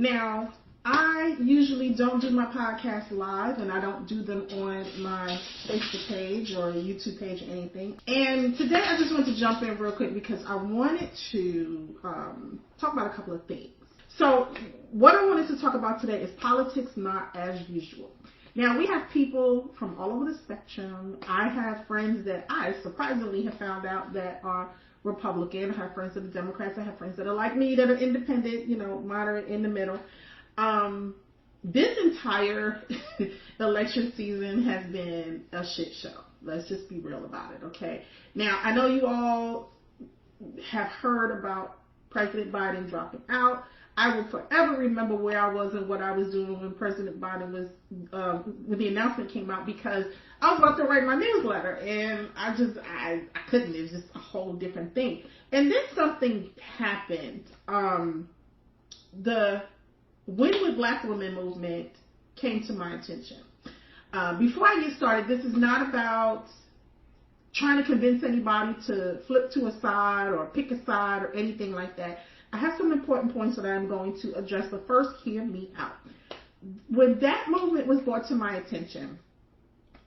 Now, I usually don't do my podcast live, and I don't do them on my Facebook page or YouTube page or anything. And today I just want to jump in real quick because I wanted to talk about a couple of things. So what I wanted to talk about today is politics not as usual. Now, we have people from all over the spectrum. I have friends that I surprisingly have found out that are Republican. I have friends that are Democrats. I have friends that are like me, that are independent, moderate, in the middle. This entire election season has been a shit show. Let's just be real about it, okay? Now, I know you all have heard about President Biden dropping out. I will forever remember where I was and what I was doing when President Biden was, when the announcement came out, because I was about to write my newsletter and I couldn't. It was just a whole different thing. And then something happened. The Win with Black Women movement came to my attention. Before I get started, this is not about trying to convince anybody to flip to a side or pick a side or anything like that. I have some important points that I'm going to address, but first, hear me out. When that movement was brought to my attention,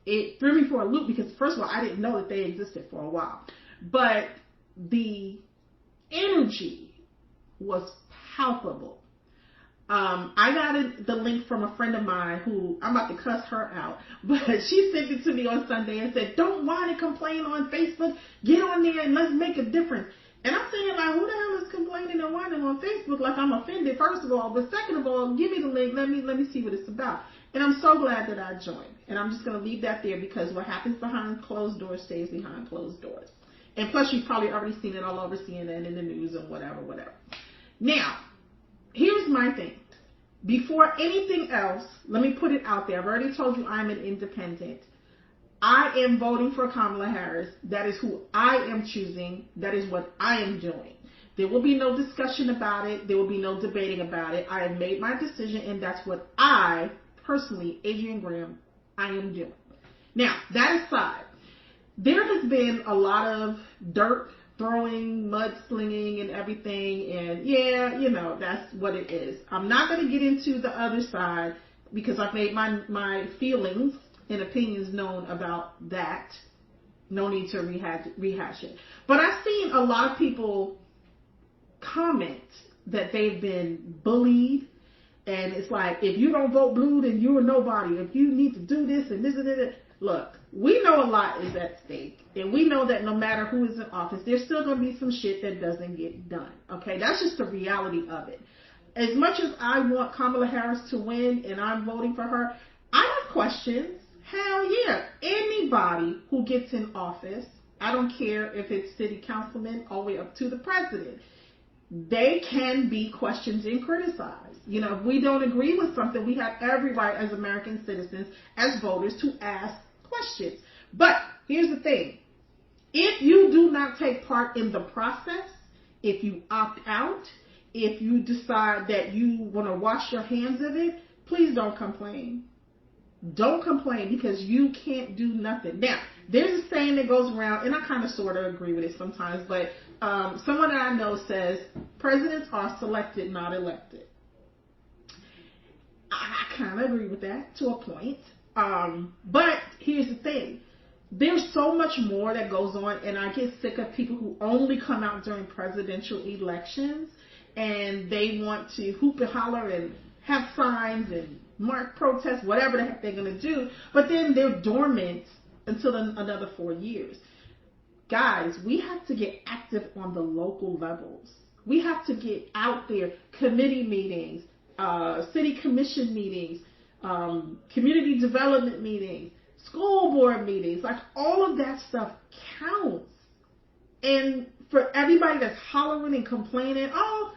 it threw me for a loop because, first of all, I didn't know that they existed for a while. But the energy was palpable. I got the link from a friend of mine who, I'm about to cuss her out, but she sent it to me on Sunday and said, don't whine and complain on Facebook. Get on there and let's make a difference. And I'm saying, like, who the hell is complaining and whining on Facebook like I'm offended, first of all, but second of all, give me the link, let me see what it's about. And I'm so glad that I joined. And I'm just going to leave that there because what happens behind closed doors stays behind closed doors. And plus, you've probably already seen it all over CNN, in the news, and whatever. Now, here's my thing. Before anything else, let me put it out there. I've already told you I'm an independent. I am voting for Kamala Harris. That is who I am choosing. That is what I am doing. There will be no discussion about it. There will be no debating about it. I have made my decision, and that's what I, personally, Adrienne Graham, I am doing. Now, that aside, there has been a lot of dirt throwing, mudslinging, and everything, and yeah, that's what it is. I'm not going to get into the other side because I've made my feelings and opinions known about that. No need to rehash it. But I've seen a lot of people comment that they've been bullied, and it's like, if you don't vote blue, then you're a nobody. If you need to do this and this and that. Look, we know a lot is at stake, and we know that no matter who is in office, there's still going to be some shit that doesn't get done. Okay, that's just the reality of it. As much as I want Kamala Harris to win and I'm voting for her, I have questions. Hell yeah. Anybody who gets in office, I don't care if it's city councilmen all the way up to the president, they can be questioned and criticized. If we don't agree with something, we have every right as American citizens, as voters, to ask questions. But here's the thing. If you do not take part in the process, if you opt out, if you decide that you want to wash your hands of it, please don't complain. Don't complain because you can't do nothing. Now, there's a saying that goes around, and I kind of sort of agree with it sometimes, but someone that I know says, presidents are selected, not elected. I kind of agree with that to a point. But here's the thing. There's so much more that goes on, and I get sick of people who only come out during presidential elections, and they want to hoop and holler and have signs and mark protests, whatever the heck they're going to do, but then they're dormant until another 4 years. Guys, we have to get active on the local levels. We have to get out there, committee meetings, city commission meetings, community development meetings, school board meetings, like all of that stuff counts. And for everybody that's hollering and complaining, oh,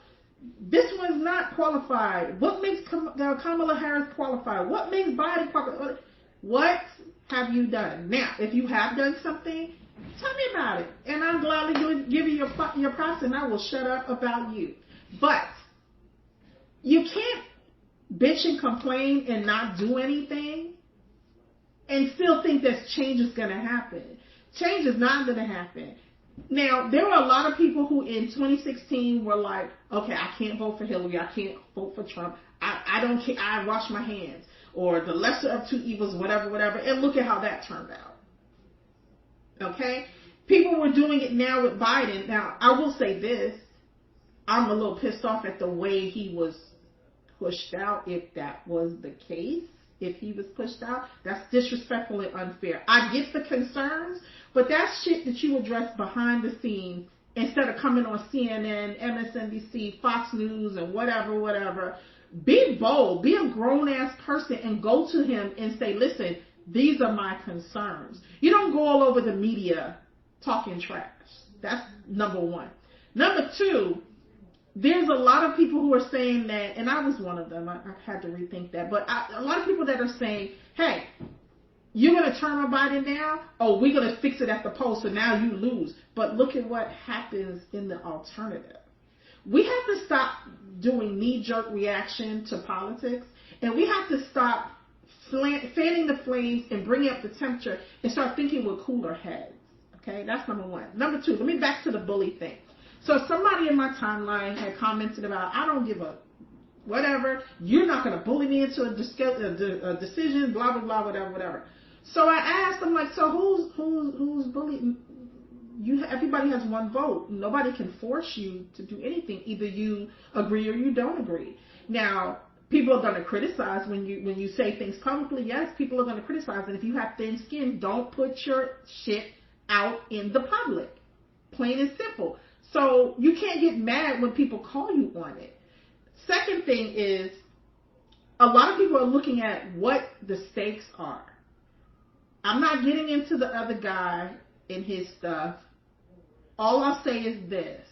this one's not qualified. What makes Kamala Harris qualified? What makes Biden qualified? What have you done? Now, if you have done something, tell me about it. And I'm gladly give you your props, and I will shut up about you. But you can't bitch and complain and not do anything and still think that change is going to happen. Change is not going to happen. Now, there were a lot of people who in 2016 were like, okay, I can't vote for Hillary. I can't vote for Trump. I don't care, I wash my hands, or the lesser of two evils, whatever, whatever, and look at how that turned out. Okay? People were doing it now with Biden. Now, I will say this, I'm a little pissed off at the way he was pushed out, if that was the case. If he was pushed out, that's disrespectful and unfair. I get the concerns, but that's shit that you address behind the scenes instead of coming on CNN, MSNBC, Fox News, and whatever. Be bold, be a grown-ass person, and go to him and say, listen, these are my concerns. You don't go all over the media talking trash. That's number one. Number two, there's a lot of people who are saying that, and I was one of them, I had to rethink that, but a lot of people that are saying, hey, you're going to turn on Biden now? Oh, we're going to fix it at the polls, so now you lose. But look at what happens in the alternative. We have to stop doing knee-jerk reaction to politics, and we have to stop fanning the flames and bringing up the temperature and start thinking with cooler heads. Okay, that's number one. Number two, let me back to the bully thing. So somebody in my timeline had commented about, I don't give a whatever, you're not going to bully me into a decision, blah, blah, blah, whatever. So I asked, I'm like, so who's bullying? Everybody has one vote. Nobody can force you to do anything. Either you agree or you don't agree. Now, people are going to criticize when you say things publicly. Yes, people are going to criticize. And if you have thin skin, don't put your shit out in the public. Plain and simple. So you can't get mad when people call you on it. Second thing is, a lot of people are looking at what the stakes are. I'm not getting into the other guy and his stuff. All I'll say is this.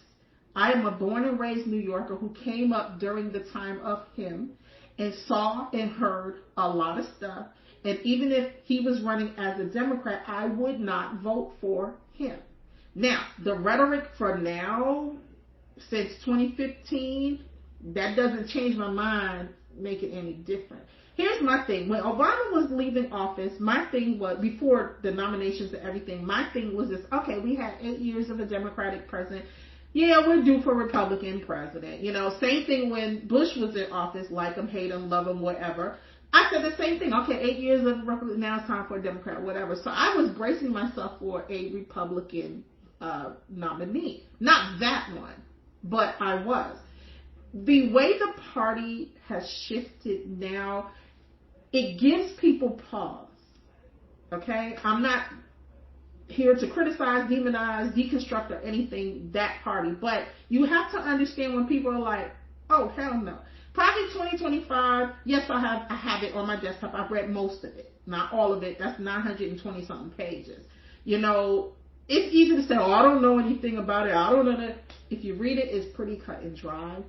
I am a born and raised New Yorker who came up during the time of him and saw and heard a lot of stuff. And even if he was running as a Democrat, I would not vote for him. Now, the rhetoric for now, since 2015, that doesn't change my mind, make it any different. Here's my thing. When Obama was leaving office, my thing was, before the nominations and everything, my thing was this, okay, we had 8 years of a Democratic president. Yeah, we're due for a Republican president. You know, same thing when Bush was in office, like him, hate him, love him, whatever. I said the same thing. Okay, 8 years of Republican, now it's time for a Democrat, whatever. So I was bracing myself for a Republican nominee. Not that one, but I was. The way the party has shifted now, it gives people pause. Okay? I'm not here to criticize, demonize, deconstruct, or anything that party, but you have to understand when people are like, oh, hell no. Project 2025, yes, I have it on my desktop. I've read most of it. Not all of it. That's 920 something pages. You know, it's easy to say, oh, I don't know anything about it. I don't know that. If you read it, it's pretty cut and dry.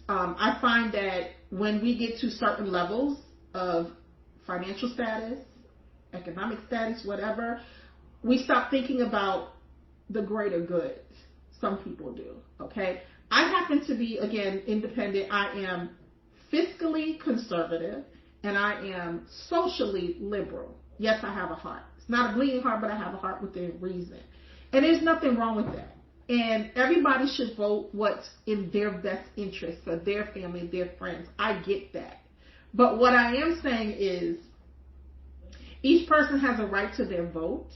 I find that when we get to certain levels of financial status, economic status, whatever, we stop thinking about the greater good. Some people do, okay? I happen to be, again, independent. I am fiscally conservative, and I am socially liberal. Yes, I have a heart. It's not a bleeding heart, but I have a heart within reason. And there's nothing wrong with that. And everybody should vote what's in their best interest for their family, their friends. I get that. But what I am saying is each person has a right to their vote,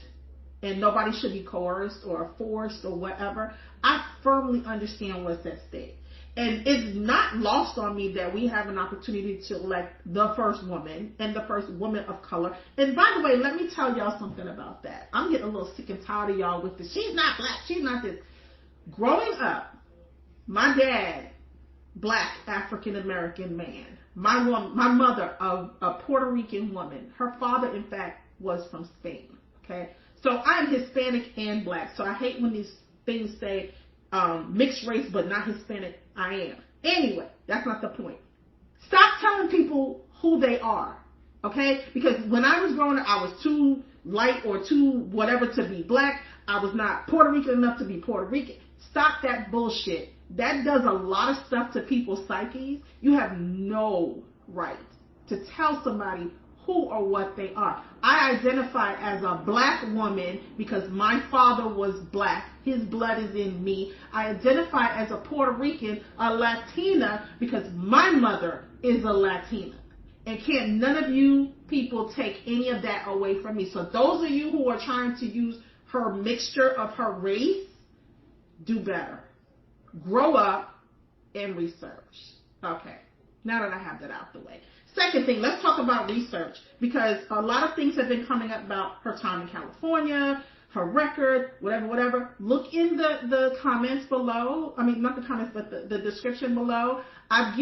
and nobody should be coerced or forced or whatever. I firmly understand what's at stake. And it's not lost on me that we have an opportunity to elect the first woman and the first woman of color. And by the way, let me tell y'all something about that. I'm getting a little sick and tired of y'all with this. She's not black. She's not this. Growing up, my dad, black African-American man. My mother, a Puerto Rican woman. Her father, in fact, was from Spain. Okay? So I'm Hispanic and black. So I hate when these things say mixed race but not Hispanic. I am. Anyway, that's not the point. Stop telling people who they are. Okay? Because when I was growing up, I was too light or too whatever to be black. I was not Puerto Rican enough to be Puerto Rican. Stop that bullshit. That does a lot of stuff to people's psyches. You have no right to tell somebody who or what they are. I identify as a black woman because my father was black. His blood is in me. I identify as a Puerto Rican, a Latina, because my mother is a Latina. And can't none of you people take any of that away from me. So those of you who are trying to use her mixture of her race, do better. Grow up and research. Okay, now that I have that out the way. Second thing, let's talk about research, because a lot of things have been coming up about her time in California, her record, whatever. Look in the comments below. I mean, not the comments, but the description below. I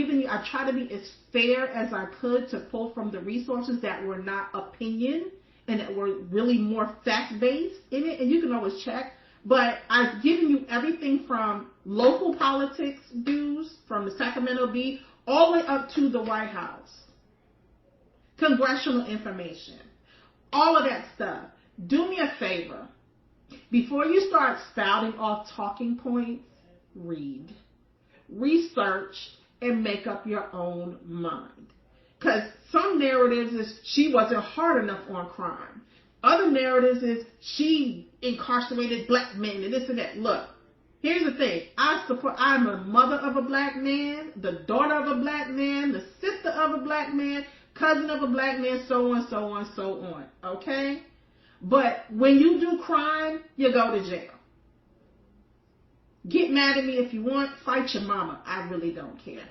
try to be as fair as I could to pull from the resources that were not opinion and that were really more fact-based in it. And you can always check. But I've given you everything from local politics news, from the Sacramento Bee, all the way up to the White House. Congressional information. All of that stuff. Do me a favor. Before you start spouting off talking points, read, research, and make up your own mind. Because some narratives is she wasn't hard enough on crime. Other narratives is she incarcerated black men and this and that. Look, here's the thing. I'm a mother of a black man, the daughter of a black man, the sister of a black man, cousin of a black man, so on, so on, so on. Okay? But when you do crime, you go to jail. Get mad at me if you want. Fight your mama. I really don't care.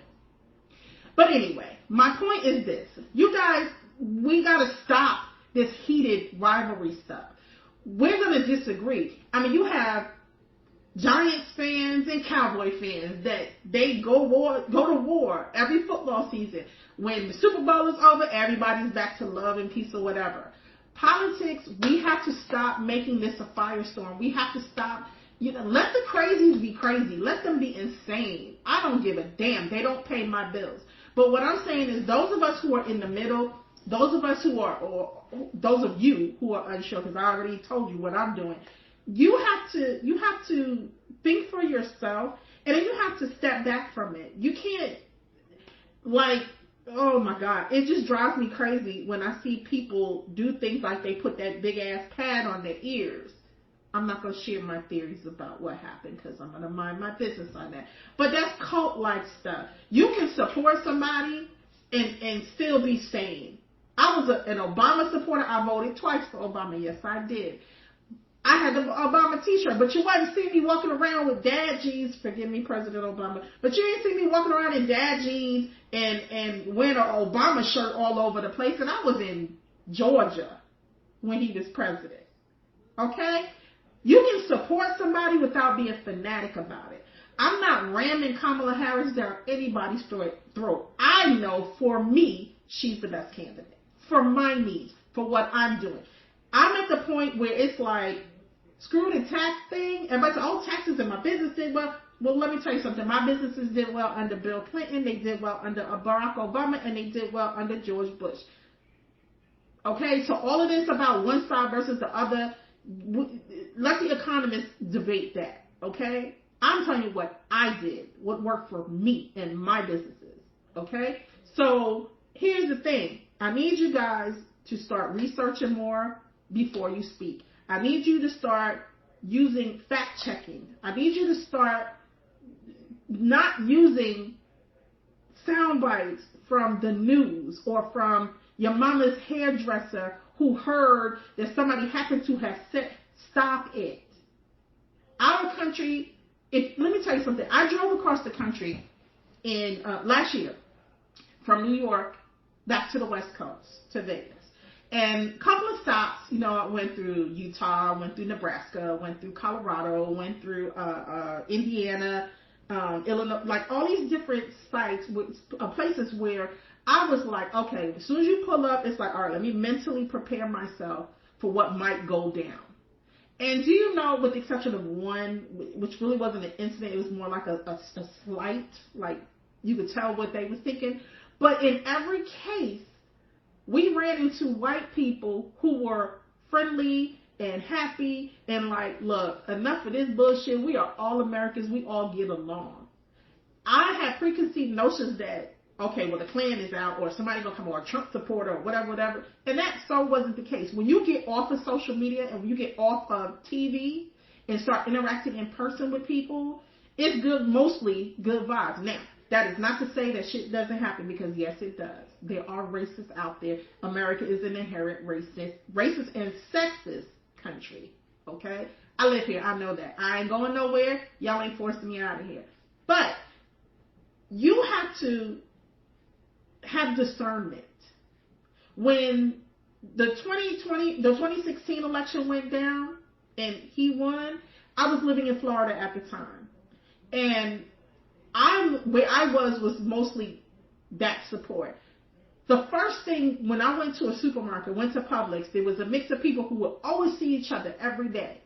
But anyway, my point is this. You guys, we got to stop this heated rivalry stuff. We're going to disagree. I mean, you have Giants fans and Cowboy fans that they go to war every football season. When the Super Bowl is over, everybody's back to love and peace or whatever. Politics, we have to stop making this a firestorm. We have to stop, let the crazies be crazy. Let them be insane. I don't give a damn. They don't pay my bills. But what I'm saying is those of us who are in the middle, those of us who are, or those of you who are unsure, because I already told you what I'm doing, you have to think for yourself, and then you have to step back from it. You can't, oh my God, it just drives me crazy when I see people do things like they put that big ass pad on their ears. I'm not going to share my theories about what happened because I'm going to mind my business on that. But that's cult-like stuff. You can support somebody and still be sane. I was an Obama supporter. I voted twice for Obama. Yes, I did. I had the Obama t-shirt, but you wouldn't see me walking around with dad jeans. Forgive me, President Obama. But you didn't see me walking around in dad jeans and wearing an Obama shirt all over the place. And I was in Georgia when he was president. Okay? You can support somebody without being fanatic about it. I'm not ramming Kamala Harris down anybody's throat. I know for me, she's the best candidate. For my needs, for what I'm doing. I'm at the point where it's like, screw the tax thing. Everybody says, oh, taxes and my business did well. Well, let me tell you something. My businesses did well under Bill Clinton. They did well under Barack Obama. And they did well under George Bush. Okay, so all of this about one side versus the other, let the economists debate that. Okay? I'm telling you what I did, what worked for me and my businesses. Okay? So here's the thing. I need you guys to start researching more before you speak. I need you to start using fact checking. I need you to start not using sound bites from the news or from your mama's hairdresser who heard that somebody happened to have said, stop it. Our country, let me tell you something. I drove across the country in last year from New York back to the West Coast, to Vegas. And a couple of stops, I went through Utah, went through Nebraska, went through Colorado, went through Indiana, Illinois, like all these different sites, places where I was like, okay, as soon as you pull up, it's like, all right, let me mentally prepare myself for what might go down. And do you know, with the exception of one, which really wasn't an incident, it was more like a slight, like you could tell what they were thinking. But in every case, we ran into white people who were friendly and happy and like, look, enough of this bullshit. We are all Americans. We all get along. I had preconceived notions that, okay, well, the Klan is out or somebody gonna come or a Trump supporter or whatever. And that so wasn't the case. When you get off of social media and when you get off of TV and start interacting in person with people, it's good, mostly good vibes. Now, That is not to say that shit doesn't happen, because yes, it does. There are racists out there. America is an inherent racist and sexist country. Okay? I live here. I know that. I ain't going nowhere. Y'all ain't forcing me out of here. But you have to have discernment. When the 2016 election went down and he won, I was living in Florida at the time. And where I was mostly that support. The first thing, when I went to a supermarket, went to Publix, there was a mix of people who would always see each other every day,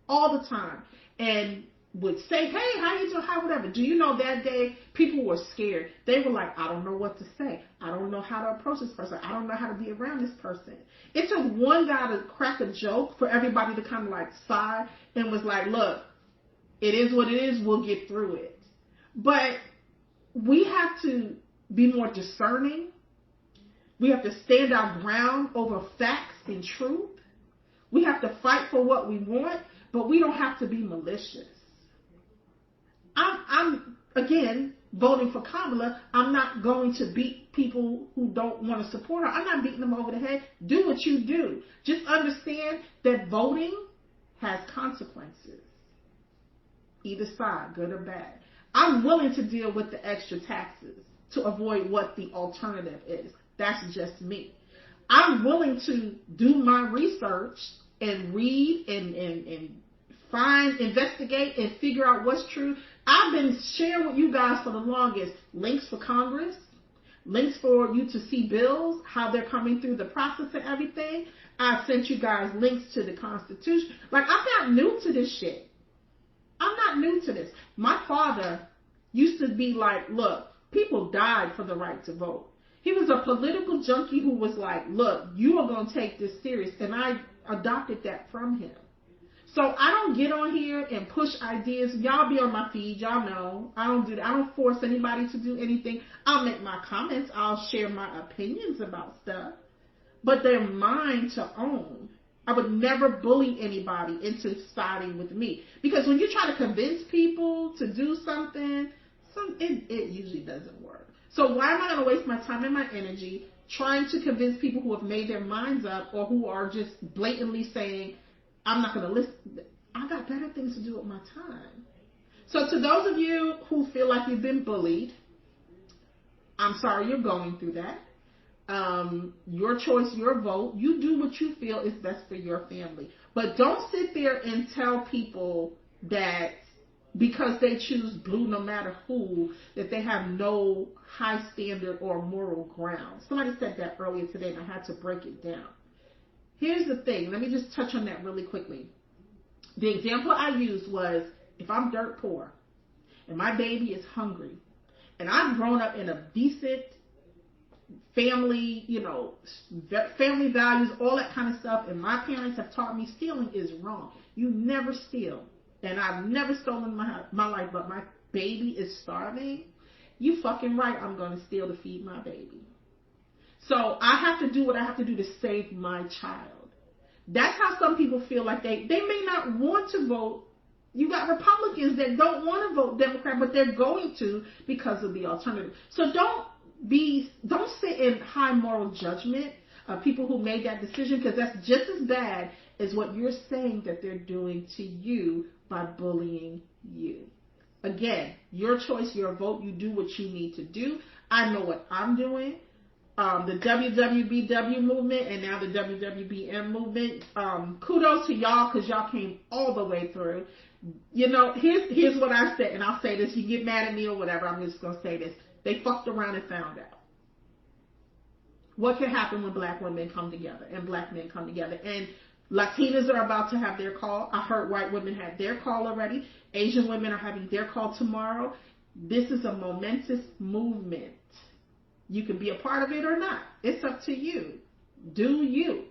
all the time, and would say, hey, how you doing, how whatever. Do you know that day people were scared? They were like, I don't know what to say. I don't know how to approach this person. I don't know how to be around this person. It took one guy to crack a joke for everybody to kind of like sigh and was like, look, it is what it is. We'll get through it. But we have to be more discerning. We have to stand our ground over facts and truth. We have to fight for what we want, but we don't have to be malicious. I'm again, voting for Kamala. I'm not going to beat people who don't want to support her. I'm not beating them over the head. Do what you do. Just understand that voting has consequences. Either side, good or bad. I'm willing to deal with the extra taxes to avoid what the alternative is. That's just me. I'm willing to do my research and read and find, investigate, and figure out what's true. I've been sharing with you guys for the longest links for Congress, links for you to see bills, how they're coming through the process and everything. I sent you guys links to the Constitution. Like, I'm not new to this shit. I'm not new to this. My father used to be like, look, people died for the right to vote. He was a political junkie who was like, look, you are going to take this serious. And I adopted that from him. So I don't get on here and push ideas. Y'all be on my feed. Y'all know. I don't do that. I don't force anybody to do anything. I'll make my comments. I'll share my opinions about stuff. But they're mine to own. I would never bully anybody into siding with me. Because when you try to convince people to do something, it usually doesn't work. So why am I going to waste my time and my energy trying to convince people who have made their minds up or who are just blatantly saying, I'm not going to listen. I got better things to do with my time. So to those of you who feel like you've been bullied, I'm sorry you're going through that. Your choice, your vote. You do what you feel is best for your family. But don't sit there and tell people that because they choose blue no matter who, that they have no high standard or moral ground. Somebody said that earlier today and I had to break it down. Here's the thing. Let me just touch on that really quickly. The example I used was, if I'm dirt poor and my baby is hungry and I've grown up in a decent family, family values, all that kind of stuff, and my parents have taught me stealing is wrong. You never steal. And I've never stolen my life, but my baby is starving. You fucking right, I'm going to steal to feed my baby. So I have to do what I have to do to save my child. That's how some people feel like they may not want to vote. You got Republicans that don't want to vote Democrat, but they're going to because of the alternative. So don't sit in high moral judgment of people who made that decision, because that's just as bad as what you're saying that they're doing to you by bullying you. Again, your choice, your vote. You do what you need to do. I know what I'm doing. The WWBW movement and now the WWBM movement. Kudos to y'all, because y'all came all the way through. Here's what I said, and I'll say this. You get mad at me or whatever, I'm just going to say this. They fucked around and found out. What can happen when black women come together and black men come together? And Latinas are about to have their call. I heard white women had their call already. Asian women are having their call tomorrow. This is a momentous movement. You can be a part of it or not. It's up to you. Do you.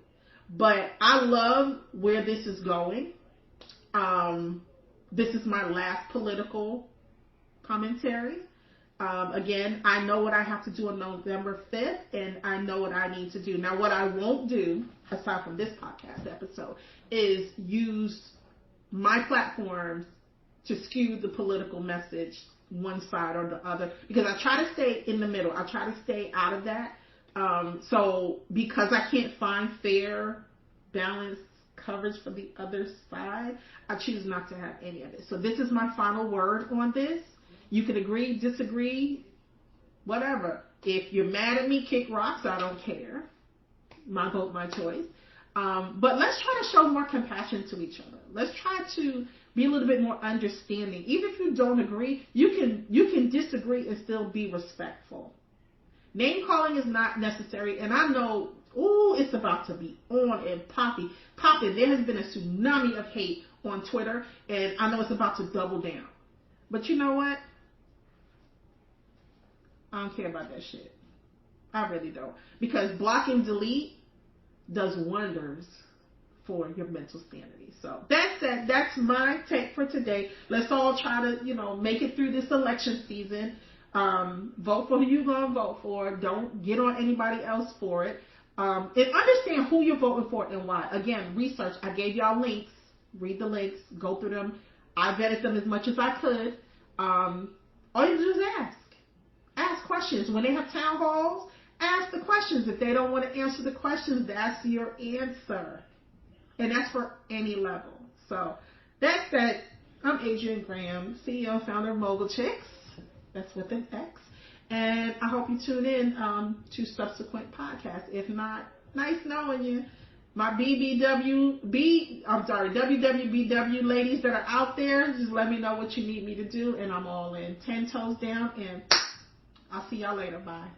But I love where this is going. This is my last political commentary. Again, I know what I have to do on November 5th, and I know what I need to do. Now, what I won't do, aside from this podcast episode, is use my platforms to skew the political message one side or the other, because I try to stay in the middle. I try to stay out of that. So because I can't find fair, balanced coverage for the other side, I choose not to have any of it. So this is my final word on this. You can agree, disagree, whatever. If you're mad at me, kick rocks. I don't care. My vote, my choice. But let's try to show more compassion to each other. Let's try to be a little bit more understanding. Even if you don't agree, you can disagree and still be respectful. Name calling is not necessary, and I know, it's about to be on and popping. There has been a tsunami of hate on Twitter, and I know it's about to double down. But you know what? I don't care about that shit. I really don't. Because block and delete does wonders for your mental sanity. So that's my take for today. Let's all try to, make it through this election season. Vote for who you're going to vote for. Don't get on anybody else for it. And understand who you're voting for and why. Again, research. I gave y'all links. Read the links. Go through them. I vetted them as much as I could. All you do is ask. Ask questions. When they have town halls, ask the questions. If they don't want to answer the questions, that's your answer. And that's for any level. So that's that. I'm Adrienne Graham, CEO, founder of Mogul Chicks. That's with an X. And I hope you tune in to subsequent podcasts. If not, nice knowing you. My WWBW ladies that are out there, just let me know what you need me to do, and I'm all in. 10 toes down, and I'll see y'all later. Bye.